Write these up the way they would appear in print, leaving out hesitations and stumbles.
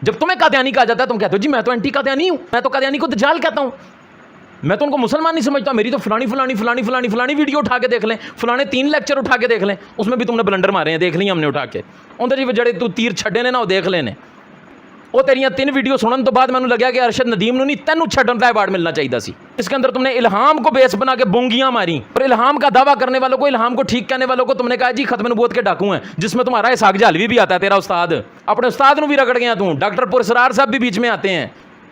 جب تمہیں قادیانی کہا جاتا ہے تم کہتے ہو جی میں تو اینٹی قادیانی ہوں، میں تو قادیانی کو دجال کہتا ہوں، میں تو ان کو مسلمان نہیں سمجھتا، میری تو فلانی ویڈیو اٹھا کے دیکھ لیں، فلانے 3 لیکچر اٹھا کے دیکھ لیں، اس میں بھی تم نے بلنڈر مارے ہیں، دیکھ لیں ہم نے اٹھا کے اندر جی جڑے تو تیر چھڈے نے نا وہ دیکھ لینے، وہ تیریاں 3 ویڈیو سنن تو بعد مینوں لگیا کہ ارشد ندیم نو نہیں تینوں چھڈن دا ایوارڈ ملنا چاہیے سی۔ اس کے اندر تم نے الہام کو بیس بنا کے بونگیاں ماری، اور الہام کا دعویٰ کرنے والوں کو، الہام کو ٹھیک کہنے والوں کو تم نے کہا جی ختم نبوت کے ڈاکو ہیں، جس میں تمہارا اسحاق جہلوی بھی آتا ہے، تیرا استاد، اپنے استاد نو بھی رگڑ گیا تو، ڈاکٹر پرسرار صاحب بھی بیچ میں آتے ہیں،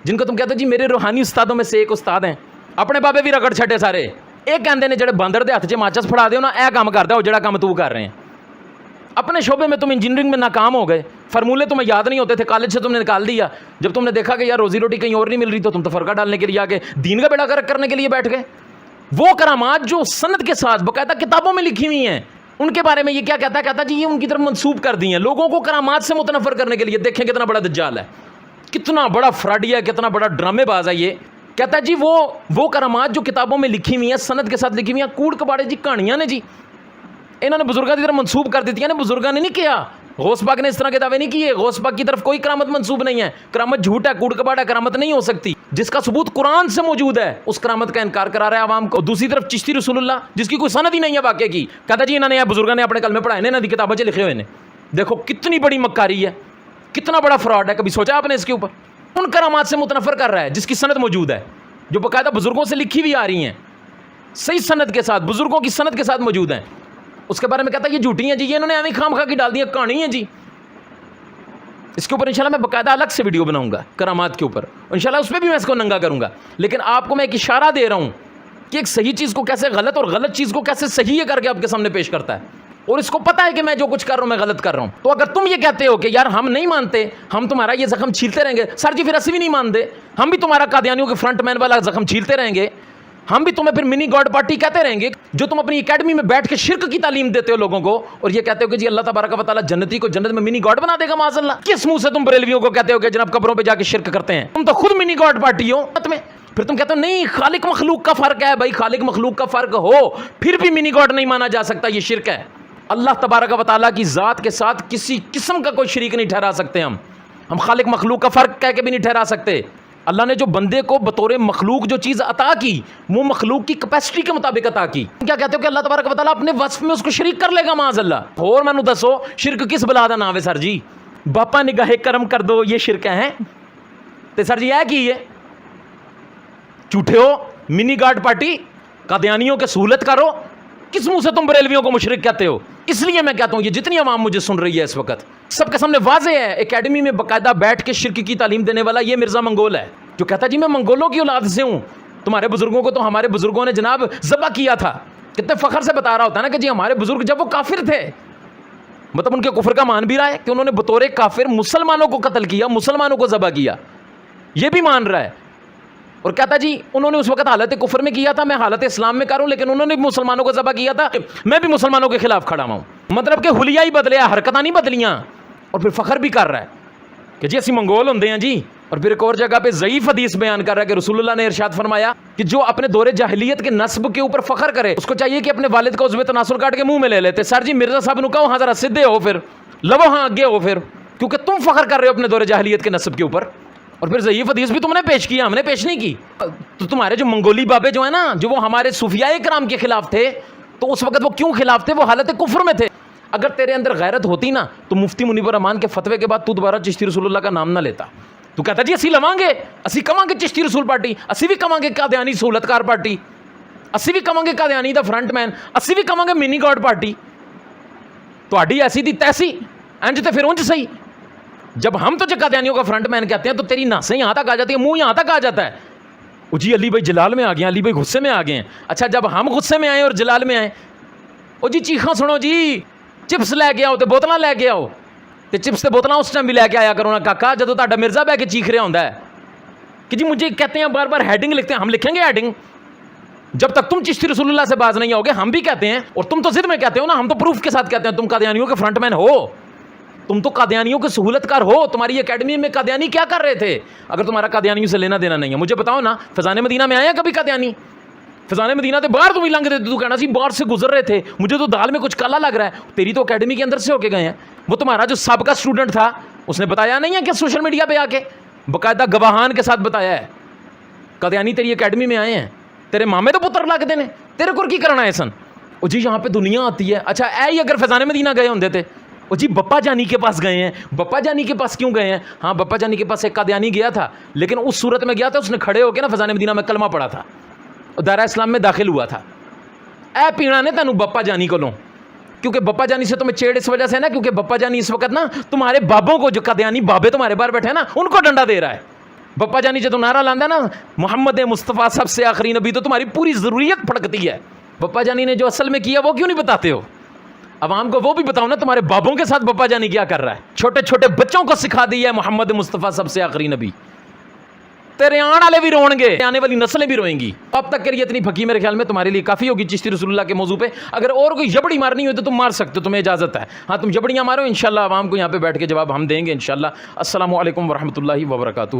جن کو تم کہتے ہو جی میرے روحانی استادوں میں سے ایک استاد ہیں، اپنے بابے بھی رگڑ چھٹے سارے، ایک کہندے نے جڑے باندر دے ہاتھ 'چ ماچس پھڑا دیو نا اے کام کردا او جڑا کام تو کر رہے ہیں۔ اپنے شعبے میں تم انجینئرنگ میں ناکام ہو گئے، فارمولے تمہیں یاد نہیں ہوتے تھے، کالج سے تم نے نکال دیا، جب تم نے دیکھا کہ یار روزی روٹی کہیں اور نہیں مل رہی تو تم تو فرقہ ڈالنے کے لیے آگے دین کا بیڑا غرق کرنے کے لیے بیٹھ گئے۔ وہ کرامات جو سند کے ساتھ باقاعدہ کتابوں میں لکھی ہوئی ہیں، ان کے بارے میں یہ کیا کہتا ہے؟ کہتا ہے جی یہ ان کی طرف منسوب کر دی ہیں لوگوں کو کرامات سے متنفر کرنے کے لیے۔ دیکھیں کتنا بڑا دجال ہے، کتنا بڑا فراڈی ہے، کتنا بڑا ڈرامے باز ہے یہ۔ کہتا ہے جی وہ کرامات جو کتابوں میں لکھی ہوئی ہیں، سند کے ساتھ لکھی ہوئی ہیں، کوڑ کباڑے جی کہانیاں نے جی، انہوں نے بزرگاں کی طرف منسوب کر دیتی ہیں، بزرگاں نے نہیں کیا، غوث پاک نے اس طرح کے دعوے نہیں کیے، غوث پاک کی طرف کوئی کرامت منسوب نہیں ہے، کرامت جھوٹ ہے، کوڑ کباڑ ہے، کرامت نہیں ہو سکتی، جس کا ثبوت قرآن سے موجود ہے اس کرامت کا انکار کرا رہا ہے عوام کو۔ دوسری طرف چشتی رسول اللہ جس کی کوئی سند ہی نہیں ہے واقعے کی، کہتا جی انہوں نے بزرگاں نے اپنے کلمے پڑھائے نے، انہوں نے کتابیں لکھے ہوئے نے۔ دیکھو کتنی بڑی مکاری ہے، کتنا بڑا فراڈ ہے، کبھی سوچا آپ نے اس کے اوپر؟ ان کرامات سے متنفر کر رہا ہے جس کی سند موجود ہے، جو باقاعدہ بزرگوں سے لکھی ہوئی آ رہی ہیں، صحیح سند کے ساتھ، بزرگوں کی سند کے ساتھ موجود ہیں، اس کے بارے میں کہتا ہے یہ جھوٹی ہیں جی، یہ انہوں نے ایویں خام خواہ کی ڈال دی ہیں، کہانی ہے جی۔ اس کے اوپر انشاءاللہ میں باقاعدہ الگ سے ویڈیو بناؤں گا کرامات کے اوپر، انشاءاللہ اس پہ بھی میں اس کو ننگا کروں گا، لیکن آپ کو میں ایک اشارہ دے رہا ہوں کہ ایک صحیح چیز کو کیسے غلط اور غلط چیز کو کیسے صحیح کر کے آپ کے سامنے پیش کرتا ہے، اور اس کو پتہ ہے کہ میں جو کچھ کر رہا ہوں میں غلط کر رہا ہوں۔ تو اگر تم یہ کہتے ہو کہ یار ہم نہیں مانتے، ہم تمہارا یہ زخم چھیلتے رہیں گے، سر جی پھر اسی بھی نہیں مانتے، ہم بھی تمہارا قادیانیوں کے فرنٹ مین والا زخم چھیلتے رہیں گے، ہم بھی تمہیں پھر منی گاڈ پارٹی کہتے رہیں گے، جو تم اپنی اکیڈمی میں بیٹھ کے شرک کی تعلیم دیتے ہو لوگوں کو، اور یہ کہتے ہو کہ جی اللہ تبارک و تعالیٰ جنتی کو جنت میں منی گاڈ بنا دے گا معاذ اللہ۔ کس منہ سے تم بریلویوں کو کہتے ہو کہ جناب قبروں پہ جا کے شرک کرتے ہیں؟ تم تو خود منی گاڈ پارٹی ہو میں۔ پھر تم کہتے ہو نہیں خالق مخلوق کا فرق ہے، بھائی خالق مخلوق کا فرق ہو پھر بھی منی گاڈ نہیں مانا جا سکتا، یہ شرک ہے۔ اللہ تبارک و تعالیٰ کی ذات کے ساتھ کسی قسم کا کوئی شریک نہیں ٹھہرا سکتے ہم خالق مخلوق کا فرق کہہ کے بھی نہیں ٹھہرا سکتے۔ اللہ نے جو بندے کو بطور مخلوق جو چیز عطا کی وہ مخلوق کی کیپیسٹی کے مطابق عطا کی۔ کیا کہتے ہو کہ اللہ تبارک و تعالیٰ اپنے وصف میں اس کو شریک کر لے گا معاذ اللہ؟ اور مینوں دسو شرک کس بلا دا نام ہے سر جی؟ باپا نگاہ کرم کر دو یہ شرک ہے تے سر جی یہ کی ہے؟ جھوٹے ہو، منی گاڈ پارٹی، قادیانیوں کے سہولت کرو، کس منہ سے تم بریلویوں کو مشرک کہتے ہو؟ اس لیے میں کہتا ہوں یہ جتنی عوام مجھے سن رہی ہے اس وقت سب کے سامنے واضح ہے، اکیڈمی میں باقاعدہ بیٹھ کے شرک کی تعلیم دینے والا یہ مرزا منگول ہے جو کہتا ہے جی میں منگولوں کی اولاد سے ہوں، تمہارے بزرگوں کو تو ہمارے بزرگوں نے جناب ذبح کیا تھا۔ کتنے فخر سے بتا رہا ہوتا ہے نا کہ جی ہمارے بزرگ جب وہ کافر تھے، مطلب ان کے کفر کا مان بھی رہا ہے کہ انہوں نے بطور کافر مسلمانوں کو قتل کیا، مسلمانوں کو ذبح کیا، یہ بھی مان رہا ہے، اور کہتا جی انہوں نے اس وقت حالت کفر میں کیا تھا، میں حالت اسلام میں کروں، لیکن انہوں نے مسلمانوں کو ذبح کیا تھا، میں بھی مسلمانوں کے خلاف کھڑا ہوں۔ مطلب کہ حلیہ ہی بدلیا، حرکتاں نہیں بدلیاں، اور پھر فخر بھی کر رہا ہے کہ جی اسی منگول ہوندے ہیں جی۔ اور پھر ایک اور جگہ پہ ضعیف حدیث بیان کر رہا ہے کہ رسول اللہ نے ارشاد فرمایا کہ جو اپنے دور جاہلیت کے نسب کے اوپر فخر کرے اس کو چاہیے کہ اپنے والد کا عضو تناسل کاٹ کے منہ میں لے لیتے۔ سر جی مرزا صاحب نے کہو ہاں ذرا سدھے ہو، پھر لو ہاں آگے ہو، پھر کیونکہ تم فخر کر رہے ہو اپنے دور جاہلیت کے نسب کے اوپر، اور پھر ضعیف حدیث بھی تم نے پیش کیا، ہم نے پیش نہیں کی۔ تو تمہارے جو منگولی بابے جو ہیں نا، جو وہ ہمارے صوفیاء کرام کے خلاف تھے، تو اس وقت وہ کیوں خلاف تھے؟ وہ حالت کفر میں تھے۔ اگر تیرے اندر غیرت ہوتی نا تو مفتی منیب الرحمان کے فتوے کے بعد تو دوبارہ چشتی رسول اللہ کا نام نہ لیتا، تو کہتا جی اسی لواں گے، اسی کواں گے چشتی رسول پارٹی، اسی بھی کواں گے قادیانی سہولت کار پارٹی، اسی بھی کواں گے قادیانی دا فرنٹ مین، اسی بھی کواں گے منی گاڈ پارٹی، تہاڈی ایسی دی تیسی، انج تے پھر انج صحیح۔ جب ہم تو قادیانیوں کا فرنٹ مین کہتے ہیں تو تیری ناسیں یہاں تک آ جاتی ہے، منہ یہاں تک آ جاتا ہے، او جی علی بھائی جلال میں آ گئے ہیں، علی بھائی غصے میں آ گئے ہیں۔ اچھا جب ہم غصے میں آئے اور جلال میں آئے، او جی چیخاں سنو جی، چپس لے کے آؤ تے بوتلاں لے کے آؤ، تے چپس تے بوتلاں اس ٹائم بھی لے کے آیا کرو نا کاکا جدو تہاڈا مرزا بہ کے چیخ رہا ہوندا ہے کہ جی مجھے کہتے ہیں بار بار ہیڈنگ لکھتے ہیں، ہم لکھیں گے ہیڈنگ جب تک تم چشتی رسول اللہ سے باز نہیں آؤ گے، ہم بھی کہتے ہیں، اور تم تو ضد میں کہتے ہو نا، ہم تو پروف کے ساتھ کہتے ہیں تم قادیانیوں کے فرنٹ مین ہو، تم تو قادیانیوں کے سہولت کار ہو، تمہاری اکیڈمی میں قادیانی کیا کر رہے تھے؟ اگر تمہارا قادیانیوں سے لینا دینا نہیں ہے مجھے بتاؤ نا، فیضان مدینہ میں آیا کبھی قادیانی؟ فیضان مدینہ تے باہر تم ہی لنگ دیتے، تو کہنا سی باہر سے گزر رہے تھے، مجھے تو دال میں کچھ کالا لگ رہا ہے، تیری تو اکیڈمی کے اندر سے ہو کے گئے ہیں۔ وہ تمہارا جو سابقہ اسٹوڈنٹ تھا اس نے بتایا نہیں ہے کہ سوشل میڈیا پہ آ کے باقاعدہ گواہان کے ساتھ بتایا ہے قادیانی تیری اکیڈمی میں آئے ہیں, تیرے مامے تو پتر لگ دینے, تیرے کو کی کرنا ہے سن. او جی یہاں پہ دنیا آتی ہے. اچھا اے ہی اگر فیضان مدینہ گئے ہوندے تھے, او جی بپا جانی کے پاس گئے ہیں. بپا جانی کے پاس کیوں گئے ہیں؟ ہاں بپا جانی کے پاس ایک قادیانی گیا تھا, لیکن اس صورت میں گیا تھا اس نے کھڑے ہو کے نا فیضان مدینہ میں کلمہ پڑھا تھا, دائرہ اسلام میں داخل ہوا تھا. اے پیڑا نے تینوں بپا جانی کو لوں, کیونکہ بپا جانی سے تمہیں چیڑ اس وجہ سے نا, کیونکہ بپا جانی اس وقت نا تمہارے بابوں کو, جو قادیانی بابے تمہارے باہر بیٹھے ہیں نا, ان کو ڈنڈا دے رہا ہے. بپا جانی جو تم نعرہ لاندا نا محمد مصطفیٰ سب سے آخری نبی, تو تمہاری پوری ضروریت پھڑکتی ہے. بپا جانی نے جو اصل میں کیا وہ کیوں نہیں بتاتے ہو عوام کو؟ وہ بھی بتاؤ نا تمہارے بابوں کے ساتھ بپا جانی کیا کر رہا ہے. چھوٹے چھوٹے بچوں کو سکھا دیا ہے محمد مصطفیٰ سب سے آخری نبی. تیرے آنے والے بھی رون گے, آنے والی نسلیں بھی روئیں گی. اب تک کے لیے اتنی پھکی میرے خیال میں تمہارے لیے کافی ہوگی چشتی رسول اللہ کے موضوع پہ. اگر اور کوئی جبڑی مارنی ہو تو تم مار سکتے ہو, تمہیں اجازت ہے. ہاں تم جبڑیاں مارو, انشاءاللہ عوام کو یہاں پہ بیٹھ کے جواب ہم دیں گے انشاءاللہ. السلام علیکم ورحمۃ اللہ وبرکاتہ.